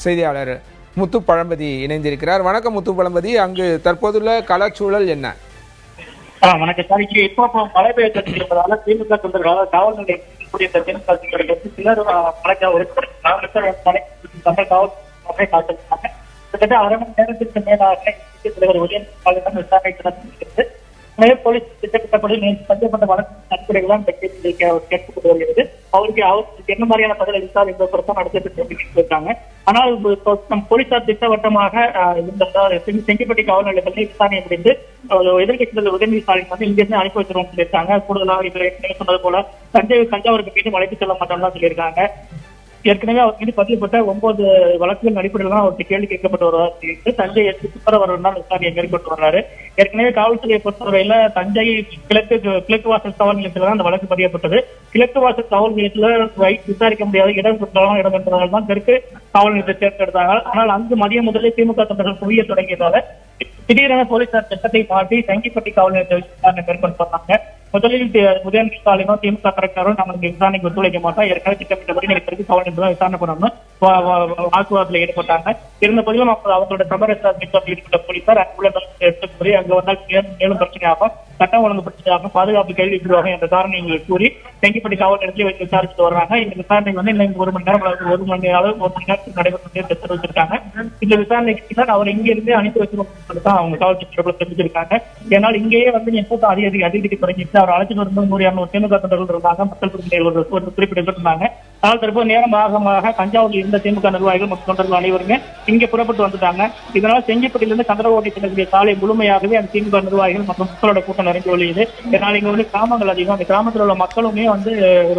செய்தியாளர் முத்து பழம்பதி இணைந்திருக்கிறார். வணக்கம் முத்து பழம்பதி, அங்கு தற்போதுள்ள களச்சூழல் என்ன? வணக்கம் சார். இப்போ மழை பெய்யப்பதால திமுக தொண்டர்களால் காவல் நிலையக்கூடிய சிலர் காத்திருக்காங்க. கிட்டத்தட்ட அரை மணி நேரத்திற்கு மேலாக தலைவர் உதயநிதி விசாரணை போலீஸ் திட்டமிட்டபடி சந்தேகப்பட்ட வழக்கு அடிப்படையில் இந்த கேள்வி கேட்கப்பட்டு வருகிறது. அவருக்கு என்ன மாதிரியான பதில் அளித்தார் என்ற பிரச்சனை நடத்திட்டு இருக்காங்க. ஆனால் போலீசார் திட்டவட்டமாக செங்கிப்பட்டி காவல் நிலையத்தில் விசாரணை முடிந்து எதிர்கட்சி தலைவர் உதயநிதி ஸ்டாலின் வந்து இங்கிருந்து அனுப்பி வச்சிருவோம் சொல்லியிருக்காங்க. கூடுதலாக இதில் சொன்னது போல தஞ்சாவூருக்கு மீண்டும் அழைத்து செல்ல மாட்டோம்னு தான் சொல்லியிருக்காங்க. ஏற்கனவே அவர் மீது பதியப்பட்ட 9 வழக்குகள் அடிப்படையில் தான் அவருக்கு கேள்வி கேட்கப்பட்டு வருவதாக தஞ்சை எஸ்பி சுப்பரவரன் தான் விசாரணையை மேற்கொண்டு வர்றாரு. ஏற்கனவே காவல்துறையை பொறுத்தவரையில தஞ்சை கிழக்கு வாசல் காவல் நிலையத்தில் தான் அந்த வழக்கு பதியப்பட்டது. கிழக்கு வாசல் காவல் நிலையத்தில் விசாரிக்க முடியாத இடம் என்பதால் தான் தெற்கு காவல் நிலையத்தை தேர்ந்தெடுத்தாங்க. ஆனால் அங்கு மதியம் முதலே திமுக தொண்டர்கள் குவிய தொடங்கியதால திடீரென போலீசார் திட்டத்தை மாற்றி செங்கிப்பட்டி காவல் நிலையத்தை விசாரணை மேற்கொண்டு வந்தாங்க. முதலில் உதயநிதி ஸ்டாலினும் திமுக தரப்பினரும் நமக்கு விசாரணைக்கு ஒத்துழைக்க மாட்டோம், ஏற்கனவே திட்டமிட்டபடி நீங்க தெற்கு காவல் நிலையத்தில் விசாரணை பண்ணணும் வாக்குவாதத்தில் ஈடுபட்டாங்க. இருந்த போதிலும் அவங்களோட சமரச ஈடுபட்ட போலீசார் அங்கு வந்தால் மேலும் பிரச்சனையாகும், சட்டம் ஒழுங்கு பிரச்சனையாகும், பாதுகாப்பு கேள்வி விடுவாங்க என்ற காரணங்களை கூறி செங்கிப்பட்டி காவல் நிலையத்தில் வைத்து விசாரிச்சுட்டு வர்றாங்க. இந்த விசாரணை வந்து இன்னும் 1 மணி நேரத்துக்கு நடைபெற்று தெரிவிச்சிருக்காங்க. இந்த விசாரணைக்கு பின்னர் அவர் இங்கிருந்து அனுப்பி வச்சிருக்கோம் தான் அவங்க காவல்துறை தெரிவிச்சிருக்காங்க. ஏன்னால் இங்கேயே வந்து என் கூட்டம் அதிகரிக்க தொடங்கிட்டு அவர் அழைச்சிட்டு வரும்போது 100 திமுக தொண்டர்கள் இருந்தாங்க, மக்கள் பிரதிநிதிகள் குறிப்பிட்டிருந்தாங்க. ஆனால் தற்போது நேரம் ஆகமாக தஞ்சாவூரில் இருந்த திமுக நிர்வாகிகள் மற்றும் தொண்டர்கள் அனைவருமே இங்கே புறப்பட்டு வந்துட்டாங்க. இதனால் செங்கிப்பட்டியிலிருந்து கந்தரகோட்டை செல்லக்கூடிய சாலை முழுமையாகவே அந்த திமுக நிர்வாகிகள் மற்றும் மக்களோட கூட்டம் நிறைந்து ஒழியுது. இதனால் இங்க வந்து கிராமங்கள் அதிகம், அந்த கிராமத்தில் உள்ள மக்களுமே வந்து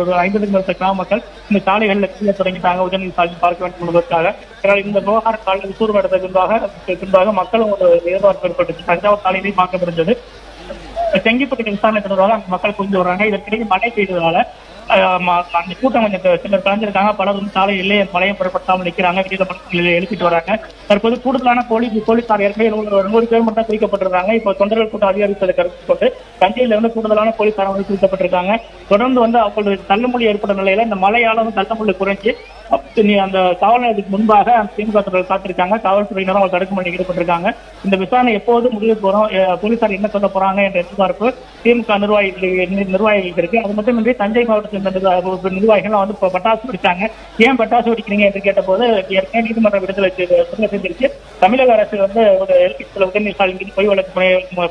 ஒரு 50 கிராம மக்கள் இந்த சாலைகளில் கீழே தொடங்கிட்டாங்க உதயநிதி ஸ்டாலின் பார்க்க வேண்டும் என்பதற்காக. இதனால் இந்த விவகார காலையில் சூர்வடத்துக்கு பின்பாக மக்களும் ஒரு எதிர்பார்ப்பு ஏற்பட்டுச்சு. தஞ்சாவூர் சாலையிலேயும் பார்க்க முடிஞ்சது. செங்கிப்பட்டி விசாரணை தொடர்பாக அந்த மக்கள் புரிஞ்சு வர்றாங்க. இதற்கிடையே மழை பெய்ததால அந்த கூட்டம் கொஞ்சம் சிலர் கலந்துருக்காங்க, பலர் வந்து சாலையிலே மழையை புறப்படுத்தாமல் நிற்கிறாங்க, வீட்டில் எழுப்பிட்டு வராங்க. தற்போது கூடுதலான போலீசார் ஏற்கனவே 100 பேர் மட்டும் குறிக்கப்பட்டிருக்காங்க. இப்போ தொண்டர்கள் கூட்டம் அதிகரித்ததை கருத்து கொண்டு தஞ்சையிலிருந்து கூடுதலான போலீசார் வந்து குறிக்கப்பட்டிருக்காங்க. தொடர்ந்து வந்து அவங்களுடைய தள்ளுமொழி ஏற்பட்ட நிலையில இந்த மழையால தள்ளுமொழி குறைஞ்சு அந்த காவல் நிலையத்துக்கு முன்பாக திமுக தொண்டர்கள் காத்திருக்காங்க. காவல்துறையினரும் அவங்க தடுப்பு மணி ஈடுபட்டிருக்காங்க. இந்த விசாரணை எப்போது முடிவுக்கு வரும், போலீசார் என்ன சொல்ல போறாங்க என்ற எதிர்பார்ப்பு திமுக நிர்வாகிகளுக்கு இருக்கு. அது மட்டுமின்றி தஞ்சை மாவட்டத்தில் நிர்வாகிகள் வந்து பட்டாசு வெடிச்சாங்க. ஏன் பட்டாசு வெடிக்கிறீங்க என்று கேட்ட போது ஏற்கனவே நீதிமன்ற விடுதலை செஞ்சிருச்சு. தமிழக அரசு வந்து ஒரு எல்பிசில உதயநிதி ஸ்டாலின் பொய் வழக்கு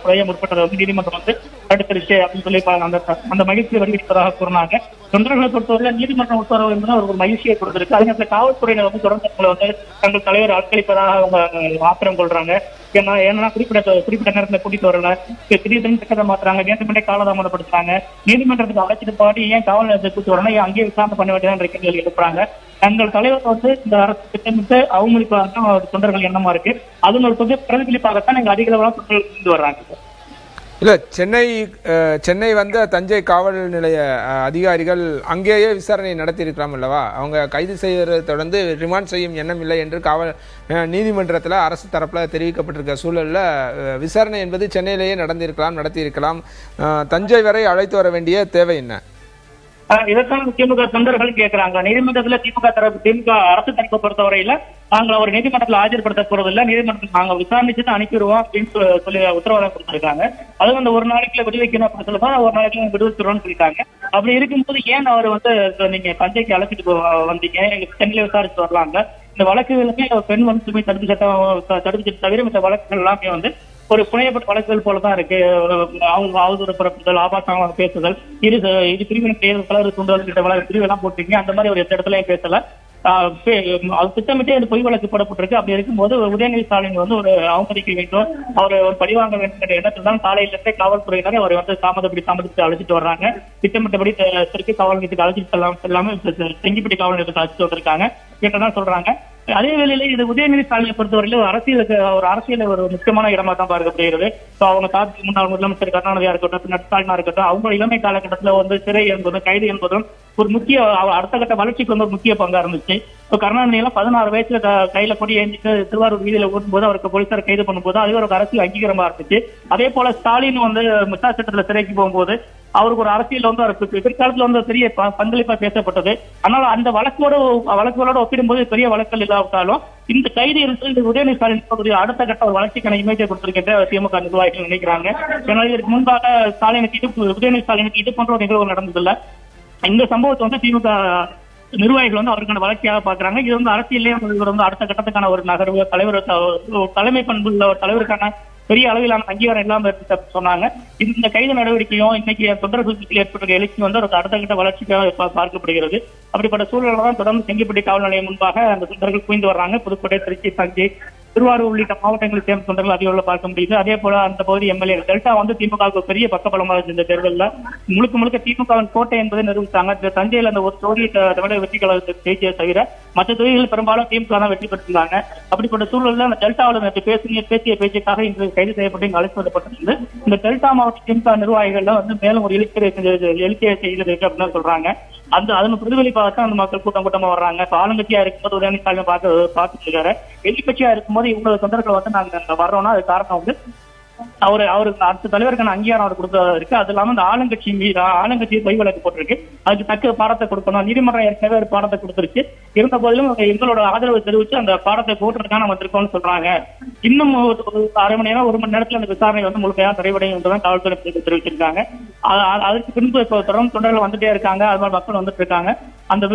புனைய முற்பட்டதை வந்து நீதிமன்றம் வந்து தடுத்துருச்சு அப்படின்னு சொல்லி அந்த மகிழ்ச்சியை வெளியிட்டதாக கூறினாங்க. தொண்டர்களை பொறுத்தவரை நீதிமன்றம் உத்தரவு என்பது ஒரு மகிழ்ச்சியை கொடுத்திருக்கு. அதே நேரத்தில் காவல்துறையினர் வந்து தொடர்ந்து வந்து தங்கள் தலைவர் ஆட்களிப்பதாக அவங்க ஆத்திரம் கொள்றாங்க. ஏன்னா குறிப்பிட்ட நேரத்தில் கூட்டிட்டு வரல, திடீர்னு திட்டத்தை மாத்துறாங்க, வேண்டுமென்றே காலதாமதப்படுத்துறாங்க. நீதிமன்றத்துக்கு அழைச்சிட்டு பாடி ஏன் காவல் நிலையத்தை கூட்டி வரணும், ஏன் அங்கேயே விசாரணை பண்ண வேண்டியதான் கேள்வி எழுப்புறாங்க. தங்கள் தலைவர் வந்து இந்த அரசு திட்டமிட்டு அவமளிப்பாக தொண்டர்கள் எண்ணமா இருக்கு. அது ஒரு பிரதிபலிப்பாகத்தான் எங்க அதிக அளவுல தொண்டர்கள் கொண்டு வர்றாங்க. இல்லை, சென்னை வந்த தஞ்சை காவல் நிலைய அதிகாரிகள் அங்கேயே விசாரணை நடத்தியிருக்கலாம் அல்லவா? அவங்க கைது செய்வதை தொடர்ந்து ரிமாண்ட் செய்யும் எண்ணம் இல்லை என்று நீதிமன்றத்தில் அரசு தரப்பில் தெரிவிக்கப்பட்டிருக்க சூழலில் விசாரணை என்பது சென்னையிலேயே நடத்தியிருக்கலாம். தஞ்சை வரை அழைத்து வர வேண்டிய தேவை என்ன? இதைத்தான் திமுக தொண்டர்கள் கேட்கிறாங்க. நீதிமன்றத்துல திமுக அரசு தரப்பை பொறுத்தவரையில நாங்கள் ஒரு நீதிமன்றத்தில் ஆஜர்படுத்த போறதில்லை, நீதிமன்றத்தில் நாங்கள் விசாரணைச்சு அனுப்பிடுவோம் அப்படின்னு சொல்லி உத்தரவாதம் கொடுத்திருக்காங்க. அதுவும் அந்த ஒரு நாளைக்குள்ள விடுவிக்கணும் அப்படின்னு சொல்லுவா, ஒரு நாளைக்குள்ள விடுவிச்சிருவோம்னு சொல்லிட்டாங்க. அப்படி இருக்கும்போது ஏன் அவர் வந்து நீங்க தஞ்சைக்கு அழைச்சிட்டு வந்தீங்க, சென்னையில விசாரிச்சு வரலாங்க. இந்த வழக்குகளுமே பெண் வன்கொடுமை தடுப்பு சட்டம் தவிர இந்த வழக்குகள் எல்லாமே வந்து ஒரு புனையப்பட்ட வழக்குகள் போலதான் இருக்கு. அவதூறு பரப்புதல், ஆபாசமாக பேசுதல், இது பிரிவினை கலர் தூண்டுதல் கிட்ட வழக்கு பிரிவெல்லாம் போட்டிருக்கீங்க. அந்த மாதிரி ஒரு இடத்துலயும் பேசல, திட்டமிட்டே அந்த பொய் வழக்கு போடப்பட்டிருக்கு. அப்படி இருக்கும்போது உதயநிதி ஸ்டாலின் வந்து ஒரு அவமதிக்க வேண்டும், அவர் ஒரு பழிவாங்க வேண்டும் என்ற எண்ணத்தில் தான் சாலையிலிருந்தே காவல்துறையினர் அவர் வந்து தாமதப்படுத்தி அழைச்சிட்டு வர்றாங்க. திட்டமிட்டபடி தெற்கு காவல் நிலையத்துக்கு அழைச்சிட்டு செல்லாம செங்கிப்பட்டி காவல் நிலையத்துக்கு அழைச்சிட்டு வந்திருக்காங்க என்றுதான் சொல்றாங்க. அதே வேளையில இது உதயநிதி ஸ்டாலினை பொறுத்தவரையில ஒரு அரசியல ஒரு முக்கியமான இடமா தான் பார்க்கப்படுகிறது. அவங்க முன்னாள் முதலமைச்சர் கருணாநிதியா இருக்கட்டும், பின்னர் ஸ்டாலினா இருக்கட்டும், அவங்க இளமை காலகட்டத்துல வந்து சிறை என்பதும் கைது என்பதும் ஒரு முக்கிய அடுத்த கட்ட வளர்ச்சிக்கு வந்து ஒரு முக்கிய பங்கா இருந்துச்சு. இப்போ கருணாநிதி எல்லாம் 16 வயசுல கையில கொடி ஏந்திட்டு திருவாரூர் வீதியில ஓடும்போது அவருக்கு போலீசார் கைது பண்ணும்போது அது ஒரு அரசியல் அங்கீகாரமா இருந்துச்சு. அதே போல ஸ்டாலின் வந்து மிசா சட்டத்துல சிறைக்கு போகும்போது அவருக்கு ஒரு அரசியல் வந்து பிற்காலத்துல வந்து பெரிய பங்களிப்பா பேசப்பட்டது. ஆனால் அந்த வழக்குகளோட ஒப்பிடும்போது பெரிய வழக்குகள் இல்லாவிட்டாலும் இந்த கைது இருந்து உதயநிதி ஸ்டாலின் அடுத்த கட்ட ஒரு வளர்ச்சிக்கான இமேஜை கொடுத்திருக்கின்ற திமுக நிர்வாகிகள் நினைக்கிறாங்க. ஏன்னா இதற்கு முன்பாக உதயநிதி ஸ்டாலினுக்கு இது போன்ற ஒரு நிகழ்வு நடந்ததில்லை. இந்த சம்பவத்தை வந்து திமுக நிர்வாகிகள் வந்து அவருக்கான வளர்ச்சியாக பாக்குறாங்க. இது வந்து அரசியலே வந்து அடுத்த கட்டத்துக்கான ஒரு நகர்வு, தலைமை பண்புள்ள ஒரு தலைவருக்கான பெரிய அளவிலான அங்கீகாரம் இல்லாம இருக்கு சொன்னாங்க. இந்த கைது நடவடிக்கையும் இன்னைக்கு தொண்டர்களுக்கு ஏற்பட்ட எழுச்சி வந்து ஒரு அடுத்த கட்ட வளர்ச்சிக்காக பார்க்கப்படுகிறது. அப்படிப்பட்ட சூழலில் தான் தொடர்ந்து செங்கிப்பட்டி காவல் நிலையம் முன்பாக அந்த தொண்டர்கள் குவிந்து வர்றாங்க. புதுக்கோட்டை, திருச்சி, தஞ்சை, திருவாரூர் உள்ளிட்ட மாவட்டங்களில் சேர்ந்த தொண்டர்கள் அதிக அளவில் பார்க்க முடியுது. அதே போல அந்த பகுதி எம்எல்ஏ டெல்டா வந்து திமுகவுக்கு பெரிய பக்கபலமாக இருந்த இந்த தேர்தலில் முழுக்க திமுகவின் கோட்டை என்பதை நிரூபித்தாங்க. தஞ்சையில் அந்த ஒரு தொகுதி தமிழக வெற்றி கழகத்தை ஜெயிச்சதை தவிர மற்ற தொகுதிகள் பெரும்பாலும் திமுக தான் வெற்றி பெற்றிருந்தாங்க. அப்படிப்பட்ட சூழலில் அந்த டெல்டாவில் நேற்று பேசிய பேச்சுக்காக இன்று கைது செய்யப்பட்டு இங்கு அழைத்து வரப்பட்டிருந்தது. இந்த டெல்டா மாவட்ட திமுக நிர்வாகிகள் வந்து மேலும் ஒரு எழுச்சியை செய்திருக்கு அப்படின்னு சொல்றாங்க. அதன் பிரதிபலிப்பாக அந்த மக்கள் கூட்டமா வர்றாங்க. ஆளுங்கட்சியா இருக்கும்போது உதயநிதி ஸ்டாலின் பார்த்துட்டு இருக்காரு. எதிர்கட்சியா இருக்கும்போது இவங்க தொண்டர்கள் வந்து நாங்க வர்றோம்னா அது காரணம் வந்து அவருக்கு அடுத்த தலைவருக்கான அங்கீகாரம் அவர் கொடுத்ததா இருக்கு. அது இல்லாம இந்த ஆளுங்கட்சி பொய் வழக்கு போட்டிருக்கு. அதுக்கு தக்க பாடத்தை கொடுக்கணும். நீதிமன்றம் ஏற்கனவே ஒரு பாடத்தை கொடுத்துருச்சு. இருந்த போதிலும் எங்களோட ஆதரவு தெரிவிச்சு அந்த பாடத்தை போட்டுறதுக்கான வந்திருக்கோம்னு சொல்றாங்க. இன்னும் அரை மணி நேரம் 1 மணி நேரத்துல அந்த விசாரணை வந்து முழுமையாக நிறைவடையும் என்றுதான் காவல்துறை தெரிவிச்சிருக்காங்க. அதற்கு பின்பு தொடர்ந்து தொண்டர்கள் வந்துட்டே இருக்காங்க. அது மாதிரி மக்கள் வந்துட்டு இருக்காங்க. அந்த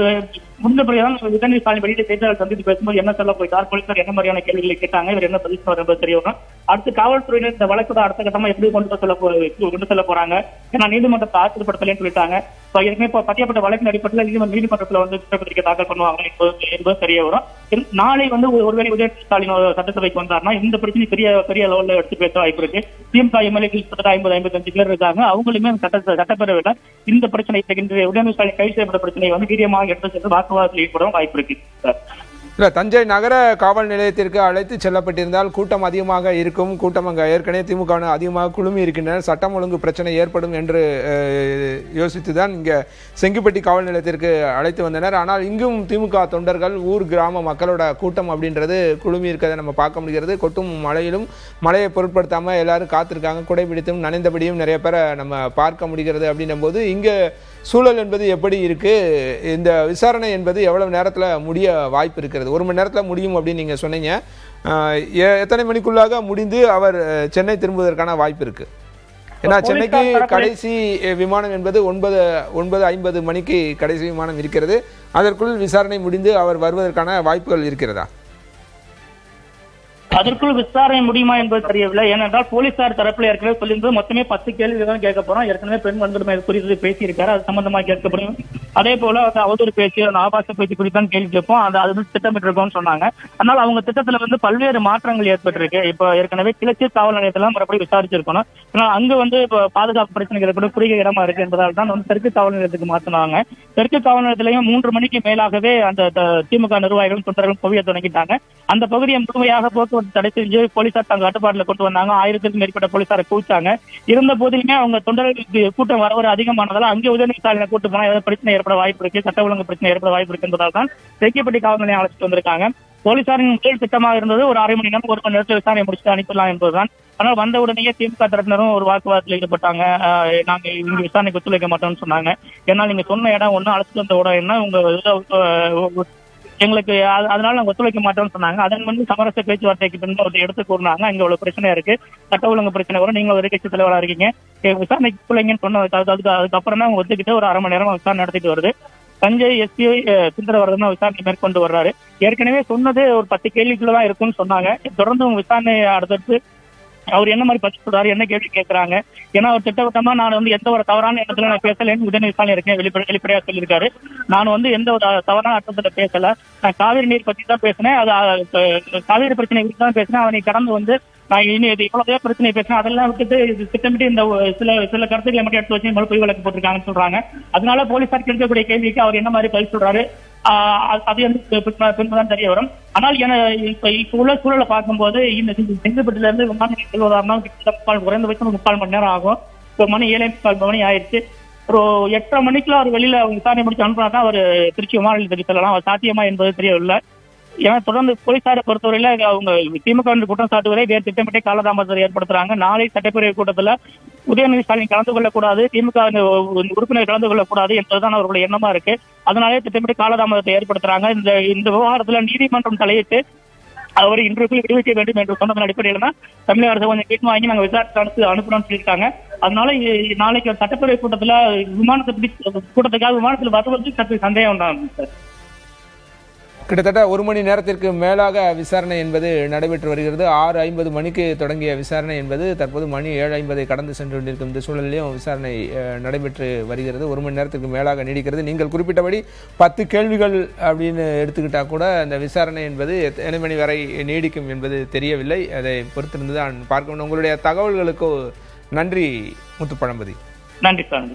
முடிந்த பிறகுதான் உதயநிதி ஸ்டாலின் வெளியிட்ட செய்தியாளர் சந்தித்து பேசும்போது என்ன சொல்ல போயிட்டார், போலீசார் என்ன மாதிரியான கேள்விகளை கேட்டாங்க, இவர் என்ன பதில் சொல்றாரு என்பது தெரிய வரும். அடுத்து காவல்துறையினர் இந்த வழக்கு அடுத்த கட்டமா எப்படி கொண்டு செல்ல போறாங்க. ஏன்னா நீதிமன்றத்தை ஆச்சரியப்படுத்தலன்னு சொல்லிட்டாங்க. ஏற்கனவே பதியப்பட்ட வழக்கின் அடிப்படையில் நீதிமன்றத்தில் வந்து குற்றப்பத்திரிகை தாக்கல் பண்ணுவாங்க என்பது தெரிய வரும். நாளை வந்து ஒருவேளை உதயநிதி ஸ்டாலின் சட்டசபைக்கு வந்தாருன்னா இந்த பிரச்சனை பெரிய லெவலில் எடுத்து பேச வாய்ப்பு இருக்கு. திமுக எம்எல்ஏக்கள் 50-55 பேர் இருக்காங்க. அவங்களுமே சட்டப்பேரவையில் இந்த பிரச்சனை உதயநிதி ஸ்டாலின் கைது செய்யப்பட்ட பிரச்சனை வந்து வீரியமாக எடுத்து சென்று வாக்குவாதத்தில் ஈடுபடும் வாய்ப்பு இருக்கு சார். இல்லை, தஞ்சை நகர காவல் நிலையத்திற்கு அழைத்து செல்லப்பட்டிருந்தால் கூட்டம் அதிகமாக இருக்கும். கூட்டம் அங்கே ஏற்கனவே திமுக அதிகமாக குழுமி இருக்கின்றனர். சட்டம் ஒழுங்கு பிரச்சனை ஏற்படும் என்று யோசித்து தான் இங்கே செங்கிப்பட்டி காவல் நிலையத்திற்கு அழைத்து வந்தனர். ஆனால் இங்கும் திமுக தொண்டர்கள், ஊர் கிராம மக்களோட கூட்டம் அப்படின்றது குழுமி இருக்கிறத நம்ம பார்க்க முடிகிறது. கொட்டும் மழையிலும் மழையை பொருட்படுத்தாமல் எல்லாரும் காத்திருக்காங்க. குடைபிடித்தும் நனைந்தபடியும் நிறைய பேரை நம்ம பார்க்க முடிகிறது. அப்படின்னும் போது இங்கே சூழல் என்பது எப்படி இருக்கு, இந்த விசாரணை என்பது எவ்வளவு நேரத்தில் முடிய வாய்ப்பு இருக்கிறது? 1 மணி நேரத்தில் முடியும் அப்படின்னு நீங்கள் சொன்னீங்க. எத்தனை மணிக்குள்ளாக முடிந்து அவர் சென்னை திரும்புவதற்கான வாய்ப்பு இருக்கு? ஏன்னா சென்னைக்கு கடைசி விமானம் என்பது 9:50 மணிக்கு கடைசி விமானம் இருக்கிறது. அதற்குள் விசாரணை முடிந்து அவர் வருவதற்கான வாய்ப்புகள் இருக்கிறதா? அதற்குள் விசாரணை முடியுமா என்பது தெரியவில்லை. ஏனென்றால் போலீசார் தரப்பில் ஏற்கனவே சொல்லியிருந்தது மொத்தமே 10 கேள்விகள் கேட்க போறோம். ஏற்கனவே பெண் வன்கொடுமை குறித்து பேசியிருக்காரு. அது சம்பந்தமாக கேட்கப்படும். அதே போல அவதூறு பேச்சு, ஆபாச பேச்சு குறித்தான் கேள்வி கேட்போம். அது திட்டமிட்டிருக்கோம்னு சொன்னாங்க. ஆனால் அவங்க திட்டத்துல வந்து பல்வேறு மாற்றங்கள் ஏற்பட்டிருக்கு. இப்போ ஏற்கனவே கிளர்ச்சி காவல் நிலையத்தெல்லாம் மறுபடியும் விசாரிச்சிருக்கணும். ஆனால் அங்க வந்து பாதுகாப்பு பிரச்சனைகள் ஏற்படும் குறுகிய இடமா இருக்கு என்பதால் தான் வந்து தெற்கு காவல் நிலையத்துக்கு மாற்றினாங்க. தெற்கு காவல் நிலையத்திலையும் 3 மணிக்கு மேலாகவே அந்த திமுக நிர்வாகிகளும் தொண்டர்களும் குவிய தொடங்கிட்டாங்க. அந்த பகுதியை முழுமையாக போக்குவரத்து தடை செஞ்சு போலீசார் தங்க கட்டுப்பாட்டுல கொண்டு வந்தாங்க. 1000க்கும் மேற்பட்ட போலீசாரை கூச்சாங்க. இருந்த போதிலுமே அவங்க தொண்டர்களுக்கு கூட்டம் வர அதிகமானதால அங்கே உதயநிதி ஸ்டாலினை கூட்டு போனா ஏதாவது பிரச்சனை ஏற்பட வாய்ப்பு இருக்கு, சட்ட ஒழுங்கு பிரச்சனை ஏற்பட வாய்ப்பு இருக்கு என்பதால் தான் செங்கிப்பட்டி காவல் நிலையம் அழைச்சிட்டு வந்திருக்காங்க. போலீசாரின் முதல் திட்டமாக இருந்தது ஒரு அரை மணி நேரம் 1 மணி நேரத்தில் விசாரணை முடிச்சுட்டு அனுப்பிடலாம் என்பதுதான். ஆனால் வந்த உடனே திமுக தரப்பினரும் ஒரு வாக்குவாதத்தில் ஈடுபட்டாங்க. நாங்க இங்க விசாரணைக்கு ஒத்துழைக்க மாட்டோம்னு சொன்னாங்க. ஏன்னா நீங்க சொன்ன இடம் ஒண்ணு, அழைச்சிட்டு வந்த இடம் என்ன, உங்க எங்களுக்கு அதனால நாங்க ஒத்துழைக்க மாட்டோம்னு சொன்னாங்க. அதன் வந்து சமரச பேச்சுவார்த்தைக்கு பின்பு ஒரு எடுத்து கூறினாங்க. இங்க ஒரு பிரச்சனை இருக்கு, சட்ட ஒழுங்கு பிரச்சனை வரும், நீங்க ஒரு கட்சி தலைவராக இருக்கீங்க, விசாரணைக்கு பிள்ளைங்கன்னு சொன்ன அதுக்கப்புறம் தான் ஒத்துக்கிட்டு ஒரு அரை மணி நேரம் விசாரணை நடத்திட்டு வருது. தஞ்சை எஸ்பிஐ சுந்தரவர்தன் விசாரணை மேற்கொண்டு வர்றாரு. ஏற்கனவே சொன்னது ஒரு 10 கேள்விக்குள்ளதான் இருக்குன்னு சொன்னாங்க. தொடர்ந்து விசாரணை அடுத்தடுத்து அவர் என்ன மாதிரி பதில் சொல்றாரு, என்ன கேள்வி கேட்கறாங்க. ஏன்னா அவர் திட்டவட்டமா நான் வந்து எந்த ஒரு தவறான இடத்துல நான் பேசலன்னு உதயநிதி ஸ்டாலின் இருக்கேன் வெளிப்படையா சொல்லியிருக்காரு. நான் வந்து எந்த ஒரு தவறான அர்த்தத்துல பேசல, நான் காவிரி நீர் பத்தி தான் பேசினேன், அது காவிரி பிரச்சனை குறித்து தான் பேசினேன். அவனை கடந்து வந்து நான் இனி இவ்வளவு பிரச்சனை பேசினேன், அதெல்லாம் விட்டுட்டு திட்டமிட்டு இந்த சில கருத்துக்களை மட்டும் எடுத்து வச்சு பொய் வழக்கு போட்டிருக்காங்கன்னு சொல்றாங்க. அதனால போலீசார் கேட்கக்கூடிய கேள்விக்கு அவர் என்ன மாதிரி பதில் சொல்றாரு அது பின்புதான் தெரிய வரும். ஆனால் இப்ப உள்ள சூழலை பார்க்கும்போது இந்த செங்கல்பட்டுல இருந்து விமான செல்வதாருன்னா குறைந்தபட்சம் 3/4 மணி நேரம் ஆகும். இப்போ மணி 7:45 மணி ஆயிடுச்சு. ஒரு 8:30 மணிக்குள்ள அவர் வெளியில விசாரணை முடிச்சு அனுப்புனா தான் அவர் திருச்சி விமான நிலையத்துக்கு செல்லலாம். அவர் சாத்தியமா என்பது தெரியவில்லை. ஏன்னா தொடர்ந்து போலீசாரை பொறுத்தவரையில அவங்க திமுக குற்றம் சாட்டுவதை வேறு திட்டமிட்டே காலதாமதத்தை ஏற்படுத்துறாங்க. நாளை சட்டப்பேரவை கூட்டத்தில் உதயநிதி ஸ்டாலின் கலந்து கொள்ளக்கூடாது, திமுக உறுப்பினர் கலந்து கொள்ளக்கூடாது என்பதுதான் அவர்களுடைய எண்ணமா இருக்கு. அதனாலே திட்டமிட்டு காலதாமதத்தை ஏற்படுத்துறாங்க. இந்த விவகாரத்துல நீதிமன்றம் தலையிட்டு அவரை இன்றைக்குள் விடுவிக்க வேண்டும் என்று சொன்னதன் அடிப்படையில் தான் தமிழக அரசு கொஞ்சம் கேட்டு வாங்கி நாங்கள் விசாரணை அனுப்பணும்னு சொல்லியிருக்காங்க. அதனால நாளைக்கு சட்டப்பேரவை கூட்டத்துல கூட்டத்துக்காக விமானத்தில் வருவதற்கு சற்று சந்தேகம் தான் சார். கிட்டத்தட்ட 1 மணி நேரத்திற்கு மேலாக விசாரணை என்பது நடைபெற்று வருகிறது. 6:50 மணிக்கு தொடங்கிய விசாரணை என்பது தற்போது மணி 7:50 கடந்து சென்று கொண்டிருக்கும் இந்த சூழலிலும் விசாரணை நடைபெற்று வருகிறது. 1 மணி நேரத்திற்கு மேலாக நீடிக்கிறது. நீங்கள் குறிப்பிட்டபடி 10 கேள்விகள் அப்படின்னு எடுத்துக்கிட்டா கூட அந்த விசாரணை என்பது எத்தனை மணி வரை நீடிக்கும் என்பது தெரியவில்லை. அதை பொறுத்திருந்து தான் பார்க்கணும். உங்களுடைய தகவல்களுக்கு நன்றி முத்துப்பழம்பதி. நன்றி சார்.